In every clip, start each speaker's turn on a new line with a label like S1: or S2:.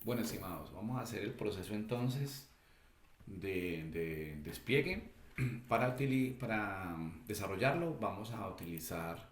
S1: Bueno, estimados, vamos a hacer el proceso entonces de despliegue. Para desarrollarlo vamos a utilizar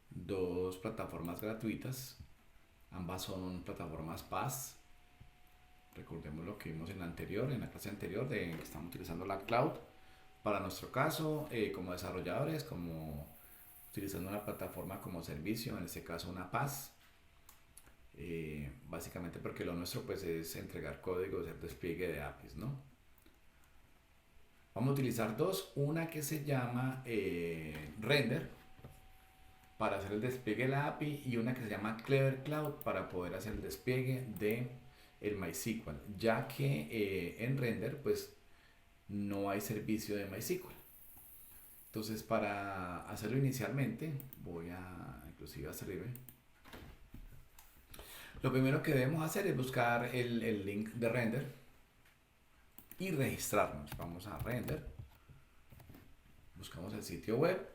S1: dos plataformas gratuitas. Ambas son plataformas PaaS. Recordemos lo que vimos en la clase anterior, de que estamos utilizando la cloud. Para nuestro caso, como desarrolladores, como utilizando una plataforma como servicio, en este caso una PaaS. Básicamente porque lo nuestro pues es entregar código, hacer despliegue de APIs, ¿no? Vamos a utilizar dos, una que se llama Render para hacer el despliegue de la API y una que se llama Clever Cloud para poder hacer el despliegue de el MySQL, ya que en Render pues no hay servicio de MySQL. Entonces para hacerlo inicialmente voy a inclusive a escribir. Lo primero que debemos hacer es buscar el link de Render y registrarnos. Vamos a Render, buscamos el sitio web.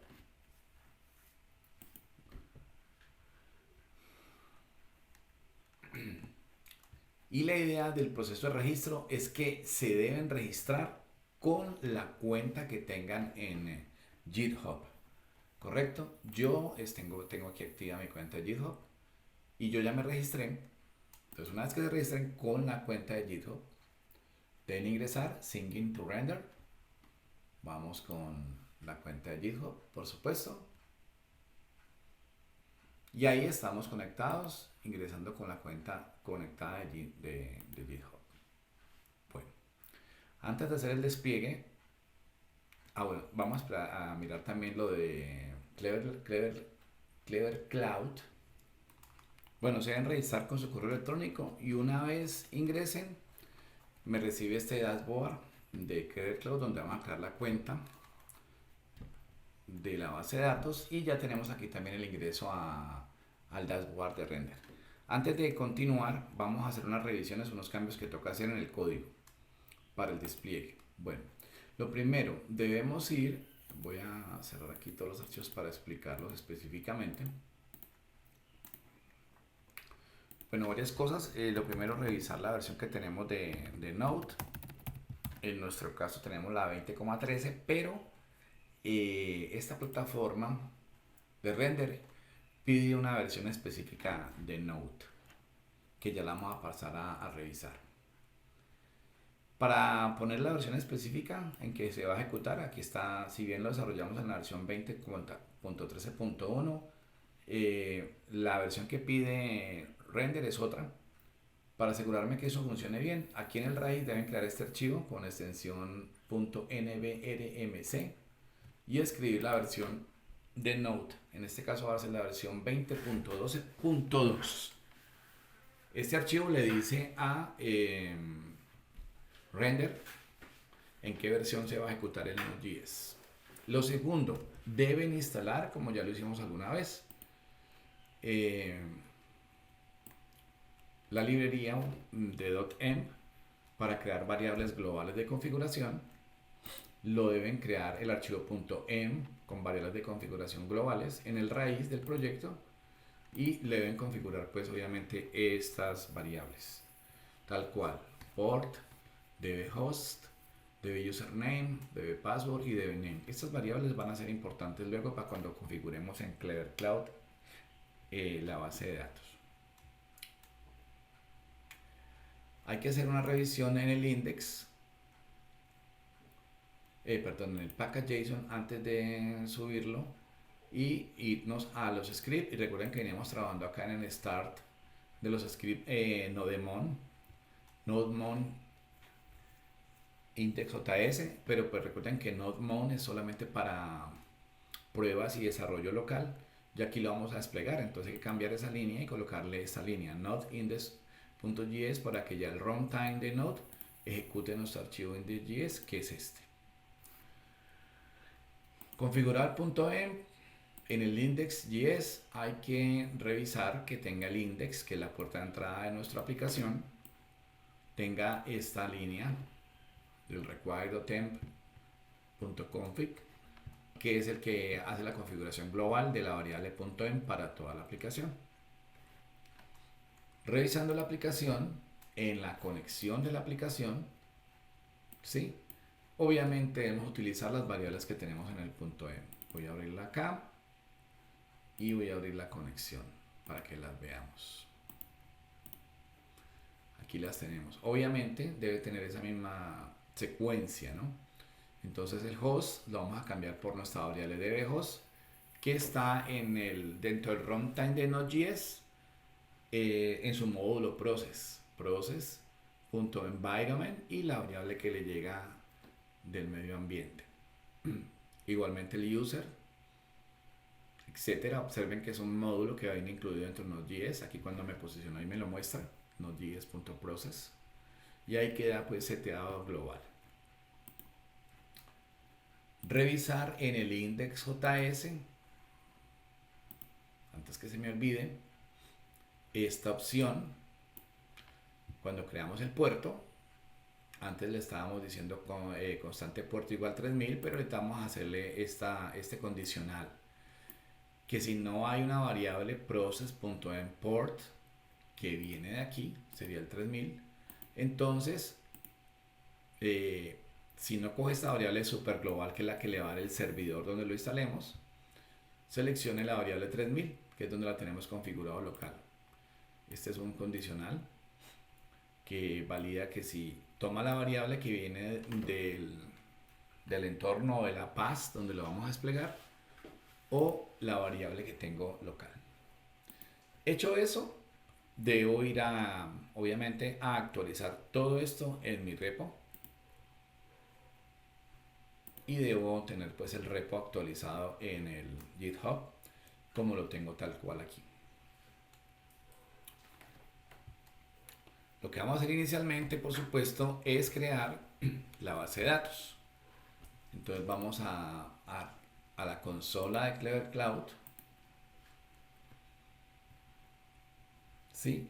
S1: Y la idea del proceso de registro es que se deben registrar con la cuenta que tengan en GitHub. ¿Correcto? Yo tengo aquí activa mi cuenta de GitHub y yo ya me registré. Entonces, una vez que se registren con la cuenta de GitHub, deben ingresar Singing to Render. Vamos con la cuenta de GitHub, por supuesto. Y ahí estamos conectados, ingresando con la cuenta conectada de GitHub. Bueno, antes de hacer el despliegue, bueno, vamos a mirar también lo de Clever Cloud. Bueno, se deben registrar con su correo electrónico y una vez ingresen, me recibe este dashboard de Clever Cloud donde vamos a crear la cuenta de la base de datos y ya tenemos aquí también el ingreso al dashboard de Render. Antes de continuar, vamos a hacer unas revisiones, unos cambios que toca hacer en el código para el despliegue. Bueno, lo primero, debemos ir, voy a cerrar aquí todos los archivos para explicarlos específicamente. Bueno, varias cosas. Lo primero, revisar la versión que tenemos de Node. En nuestro caso tenemos la 20,13, pero esta plataforma de render pide una versión específica de Node, que ya la vamos a pasar a revisar. Para poner la versión específica en que se va a ejecutar, aquí está, si bien lo desarrollamos en la versión 20.13.1, la versión que pide render es otra. Para asegurarme que eso funcione bien, aquí en el raíz deben crear este archivo con extensión .nvrmc y escribir la versión de Node. En este caso va a ser la versión 20.12.2. Este archivo le dice a Render en qué versión se va a ejecutar el Node.js. Lo segundo, deben instalar, como ya lo hicimos alguna vez, la librería de .env para crear variables globales de configuración. Lo deben crear el archivo .env con variables de configuración globales en el raíz del proyecto y le deben configurar pues obviamente estas variables tal cual: port, dbhost, dbusername, dbpassword y dbname. Estas variables van a ser importantes luego para cuando configuremos en Clever Cloud la base de datos. Hay que hacer una revisión en el index, en el package.json antes de subirlo y irnos a los scripts. Y recuerden que veníamos trabajando acá en el start de los scripts nodemon index.js, pero pues recuerden que nodemon es solamente para pruebas y desarrollo local, y aquí lo vamos a desplegar. Entonces hay que cambiar esa línea y colocarle esta línea nodeindex.js para que ya el runtime de Node ejecute nuestro archivo index.js, que es este. Configurar .env. En el index.js hay que revisar que tenga el index, que es la puerta de entrada de nuestra aplicación, tenga esta línea del require.temp.config, que es el que hace la configuración global de la variable .env para toda la aplicación. Revisando la aplicación, en la conexión de la aplicación, ¿sí? Obviamente debemos utilizar las variables que tenemos en el punto M. Voy a abrirla acá y voy a abrir la conexión para que las veamos. Aquí las tenemos. Obviamente debe tener esa misma secuencia, ¿no? Entonces el host lo vamos a cambiar por nuestra variable dbHost, que está dentro del runtime de Node.js, en su módulo process.environment, y la variable que le llega del medio ambiente. Igualmente el user, etcétera. Observen que es un módulo que viene incluido dentro de Node.js. Aquí cuando me posiciono ahí me lo muestra, Node.js.process, y ahí queda pues seteado global. Revisar en el index.js, antes que se me olvide, esta opción. Cuando creamos el puerto, antes le estábamos diciendo constante puerto igual 3000, pero ahorita vamos a hacerle este condicional, que si no hay una variable process.import que viene de aquí, sería el 3000, entonces si no coge esta variable super global, que es la que le va a dar el servidor donde lo instalemos, seleccione la variable 3000, que es donde la tenemos configurado local. Este es un condicional que valida que si toma la variable que viene del entorno de la PAS donde lo vamos a desplegar, o la variable que tengo local. Hecho eso, debo ir obviamente a actualizar todo esto en mi repo, y debo tener pues el repo actualizado en el GitHub como lo tengo tal cual aquí. Lo que vamos a hacer inicialmente, por supuesto, es crear la base de datos. Entonces vamos a la consola de Clever Cloud, ¿sí?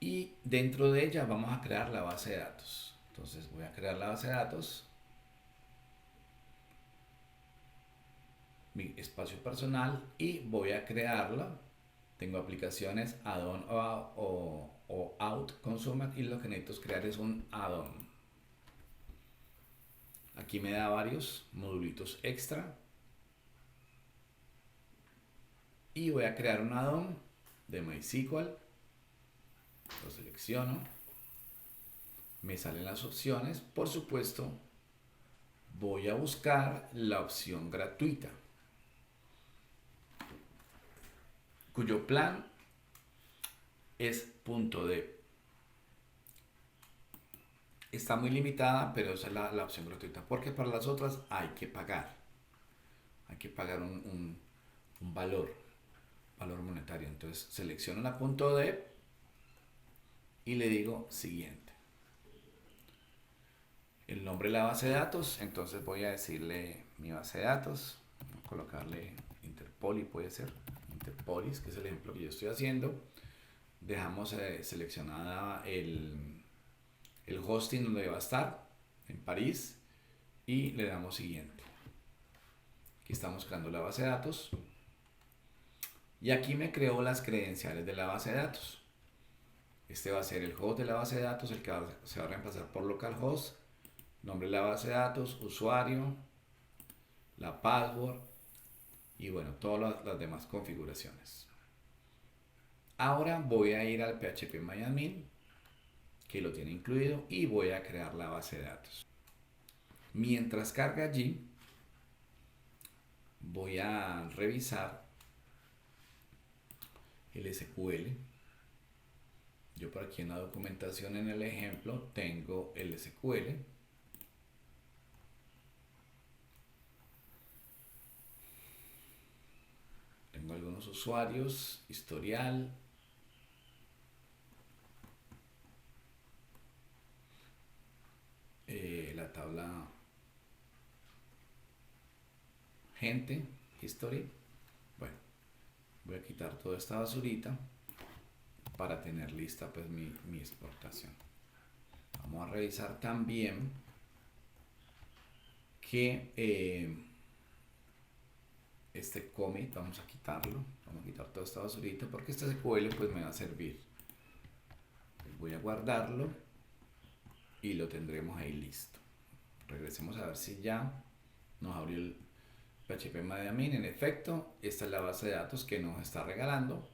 S1: Y dentro de ella vamos a crear la base de datos. Entonces voy a crear la base de datos, mi espacio personal, y voy a crearla. Tengo aplicaciones add-on o out consumer, y lo que necesito crear es un add-on. Aquí me da varios modulitos extra y voy a crear un add-on de MySQL. Lo selecciono, me salen las opciones. Por supuesto, voy a buscar la opción gratuita, cuyo plan es .dev. Está muy limitada, pero esa es la opción gratuita, porque para las otras hay que pagar. Hay que pagar un valor monetario. Entonces selecciono la .dev y le digo siguiente. El nombre de la base de datos, entonces voy a decirle mi base de datos, voy a colocarle Interpoli, puede ser Interpolis, que es el ejemplo que yo estoy haciendo. Dejamos seleccionada el hosting donde va a estar, en París, y le damos siguiente. Aquí estamos creando la base de datos y aquí me creó las credenciales de la base de datos. Este va a ser el host de la base de datos, el que se va a reemplazar por localhost, nombre de la base de datos, usuario, la password y bueno, todas las demás configuraciones. Ahora voy a ir al phpMyAdmin, que lo tiene incluido, y voy a crear la base de datos. Mientras carga allí, voy a revisar el SQL. Yo por aquí en la documentación, en el ejemplo, tengo el SQL. Tengo algunos usuarios, historial, la tabla gente, history. Bueno, voy a quitar toda esta basurita para tener lista pues mi exportación. Vamos a revisar también que este commit vamos a quitarlo, vamos a quitar toda esta basurita porque este SQL pues me va a servir. voy a guardarlo y lo tendremos ahí listo. Regresemos a ver si ya nos abrió el PHP MediaMin. En efecto, esta es la base de datos que nos está regalando.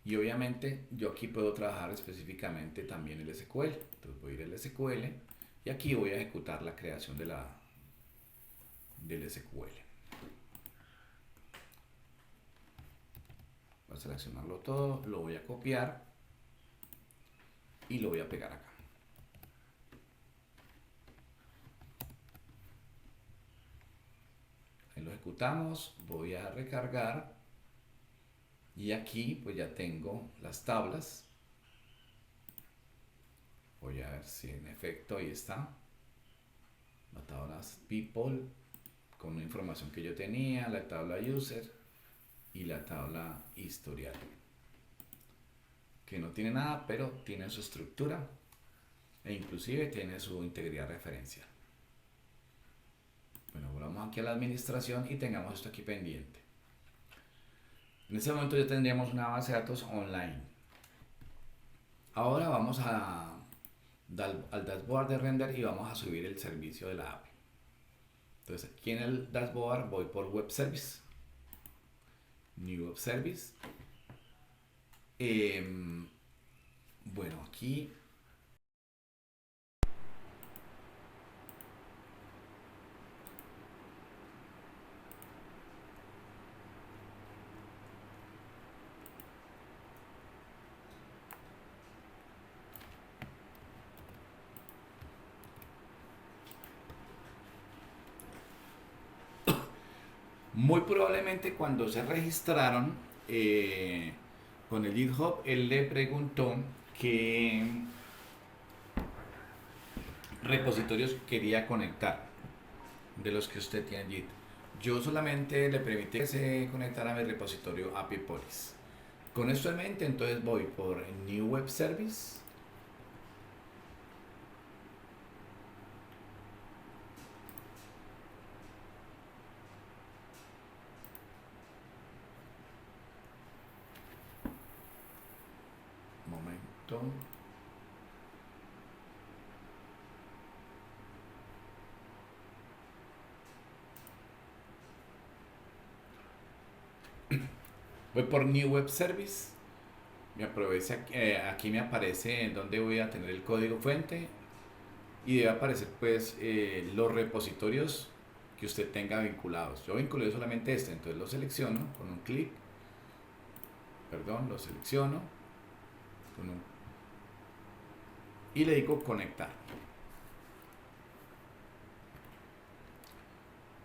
S1: Y obviamente yo aquí puedo trabajar específicamente también el SQL. Entonces voy a ir al SQL y aquí voy a ejecutar la creación del SQL. Voy a seleccionarlo todo, lo voy a copiar y lo voy a pegar acá. Ahí lo ejecutamos, voy a recargar y aquí pues ya tengo las tablas. Voy a ver si en efecto ahí está. La tabla people con la información que yo tenía, la tabla user y la tabla historial. Que no tiene nada, pero tiene su estructura e inclusive tiene su integridad referencial. Bueno, volvamos aquí a la administración y tengamos esto aquí pendiente. En este momento ya tendríamos una base de datos online. Ahora vamos al dashboard de render y vamos a subir el servicio de la API. Entonces aquí en el dashboard voy por web service, new web service. Bueno, aquí muy probablemente cuando se registraron con el GitHub, él le preguntó qué repositorios quería conectar de los que usted tiene en Git. Yo solamente le permití que se conectara a mi repositorio API Police. Con esto en mente, entonces voy por New Web Service. Momento. Voy por New Web Service. Me aprovecha, aquí me aparece en donde voy a tener el código fuente y debe aparecer pues los repositorios que usted tenga vinculados. Yo vinculé solamente este, entonces lo selecciono con un clic, perdón, lo selecciono con un, y le digo conectar.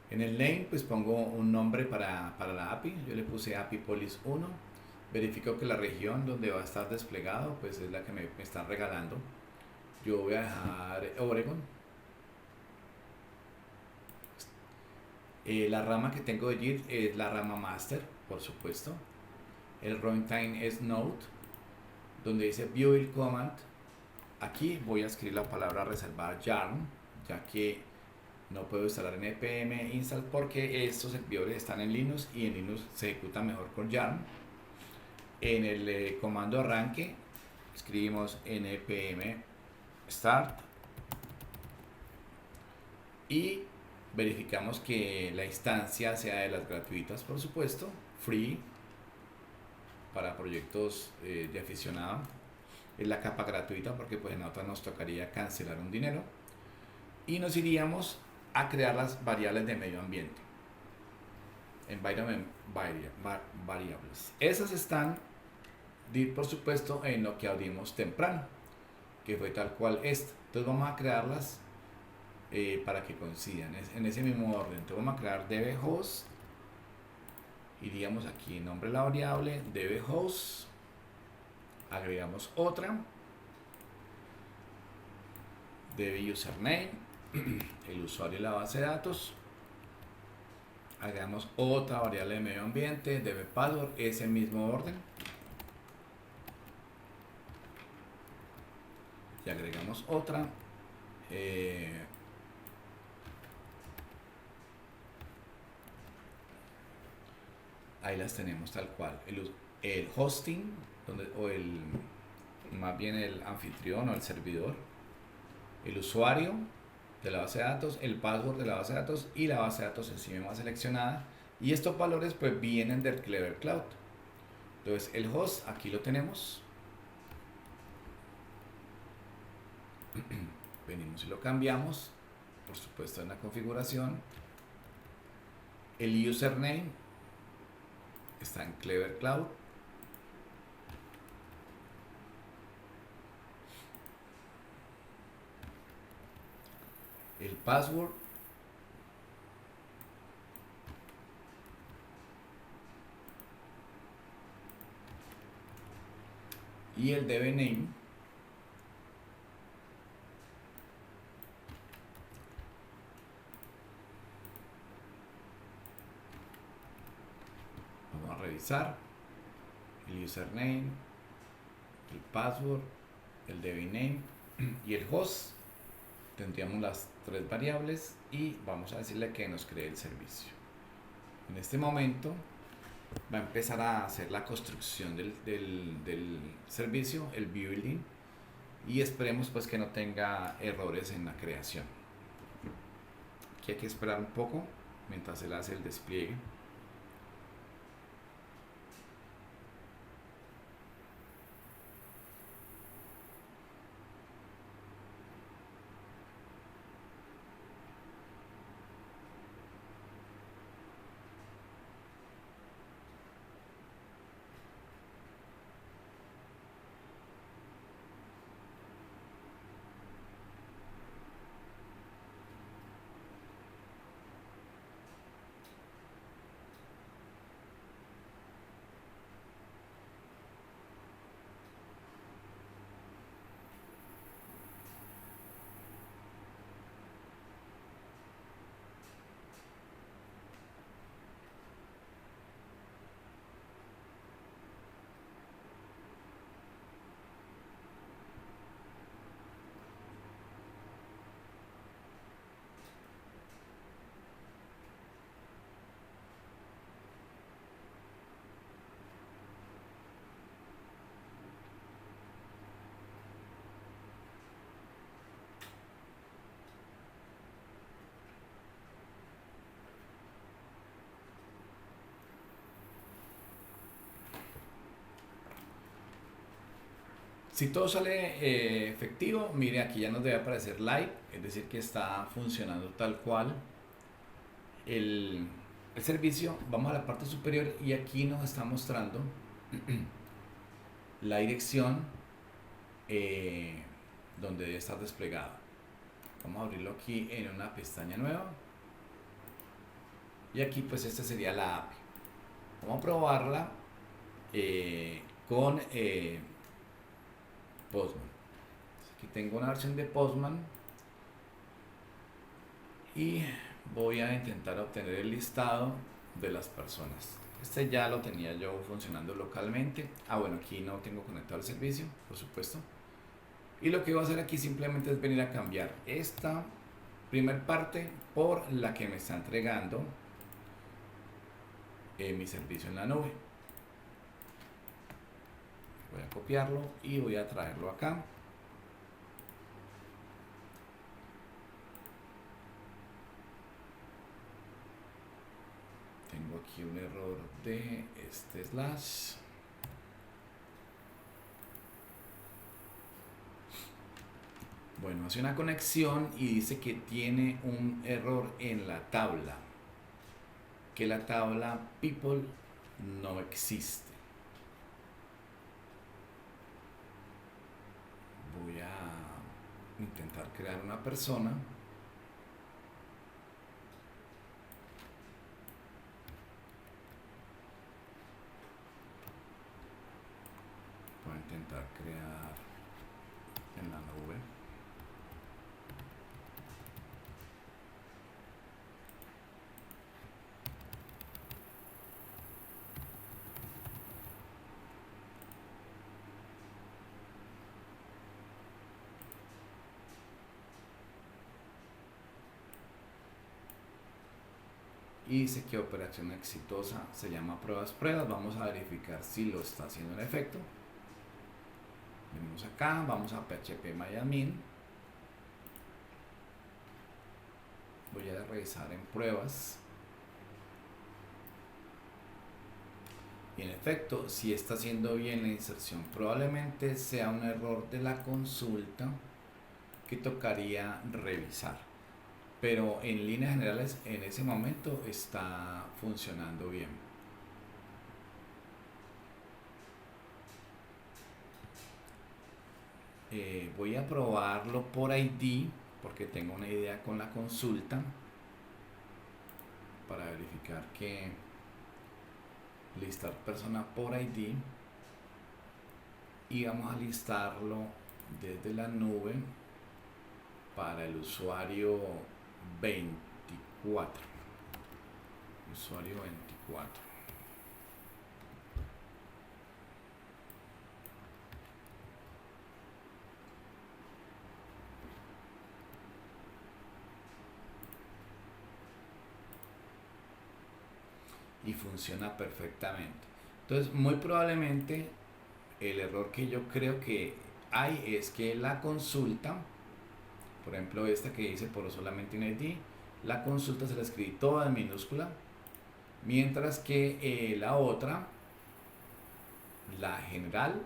S1: En el name pues pongo un nombre para la API, yo le puse API Police 1, verifico que la región donde va a estar desplegado pues es la que me están regalando. Yo voy a dejar Oregon. La rama que tengo de Git es la rama master, por supuesto. El runtime es Node, donde dice build command. Aquí voy a escribir la palabra reservar yarn, ya que no puedo instalar npm install porque estos servidores están en Linux y en Linux se ejecuta mejor con yarn. En el comando arranque escribimos npm start y verificamos que la instancia sea de las gratuitas, por supuesto, free para proyectos de aficionado. Es la capa gratuita porque pues en otra nos tocaría cancelar un dinero y nos iríamos a crear las variables de medio ambiente, environment variables. Esas están, por supuesto, en lo que abrimos temprano, que fue tal cual esta. Entonces vamos a crearlas para que coincidan en ese mismo orden. Entonces vamos a crear dbHost, iríamos aquí en nombre de la variable dbHost, agregamos otra dbUsername, el usuario y la base de datos, agregamos otra variable de medio ambiente dbPassword, ese mismo orden, y agregamos otra ahí las tenemos tal cual, el hosting donde, o el más bien el anfitrión o el servidor, el usuario de la base de datos, el password de la base de datos y la base de datos en sí misma seleccionada. Y estos valores pues vienen del Clever Cloud. Entonces el host aquí lo tenemos. Venimos y lo cambiamos, por supuesto en la configuración. El username está en Clever Cloud. El password y el DB name vamos a revisar el username, el password, el DB name y el host. Tendríamos las tres variables y vamos a decirle que nos cree el servicio. En este momento va a empezar a hacer la construcción del servicio, el building, y esperemos pues que no tenga errores en la creación. Aquí hay que esperar un poco mientras él hace el despliegue. Si todo sale efectivo, mire, aquí ya nos debe aparecer live, es decir que está funcionando tal cual el servicio. Vamos a la parte superior y aquí nos está mostrando la dirección donde debe estar desplegado. Vamos a abrirlo aquí en una pestaña nueva y aquí pues esta sería la API. Vamos a probarla con Postman. Aquí tengo una versión de Postman y voy a intentar obtener el listado de las personas. Este ya lo tenía yo funcionando localmente. Bueno, aquí no tengo conectado el servicio, por supuesto. Y lo que voy a hacer aquí simplemente es venir a cambiar esta primer parte por la que me está entregando mi servicio en la nube. Voy a copiarlo y voy a traerlo acá. Tengo aquí un error de este slash. Bueno, hace una conexión y dice que tiene un error en la tabla, que la tabla people no existe. Voy a intentar crear una persona. Voy a intentar crear en la nube. Y dice que operación exitosa, se llama pruebas. Vamos a verificar si lo está haciendo en efecto. Venimos Vamos acá, vamos a phpMyAdmin. Voy a revisar en pruebas. Y en efecto, si está haciendo bien la inserción, probablemente sea un error de la consulta que tocaría revisar. Pero en líneas generales, en ese momento está funcionando bien. Voy a probarlo por ID, porque tengo una idea con la consulta, para verificar que listar persona por ID, y vamos a listarlo desde la nube para el usuario 24. Usuario 24. Y funciona perfectamente. Entonces, muy probablemente el error que yo creo que hay es que la consulta, por ejemplo esta que dice por solamente un ID, la consulta se la escribí toda en minúscula, mientras que la otra, la general,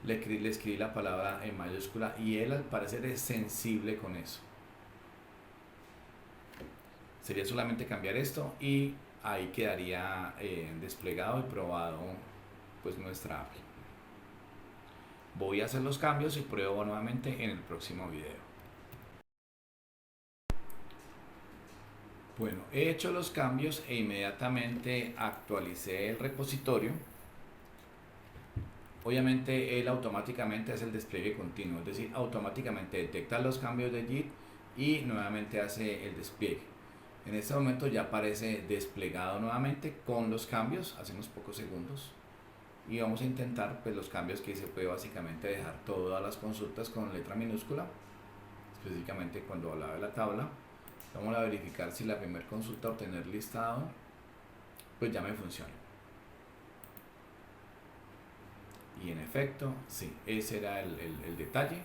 S1: le escribí la palabra en mayúscula, y él al parecer es sensible con eso. Sería solamente cambiar esto y ahí quedaría desplegado y probado pues nuestra API. Voy a hacer los cambios y pruebo nuevamente en el próximo video. Bueno, he hecho los cambios e inmediatamente actualicé el repositorio. Obviamente él automáticamente hace el despliegue continuo, es decir, automáticamente detecta los cambios de JIT y nuevamente hace el despliegue. En este momento ya aparece desplegado nuevamente con los cambios hace unos pocos segundos, y vamos a intentar pues los cambios que hice fue básicamente dejar todas las consultas con letra minúscula, específicamente cuando hablaba de la tabla. Vamos a verificar si la primera consulta obtener listado pues ya me funciona. Y en efecto, sí, ese era el detalle.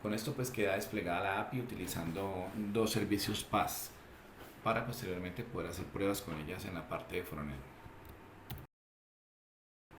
S1: Con esto pues queda desplegada la API utilizando dos servicios PaaS para posteriormente poder hacer pruebas con ellas en la parte de frontend.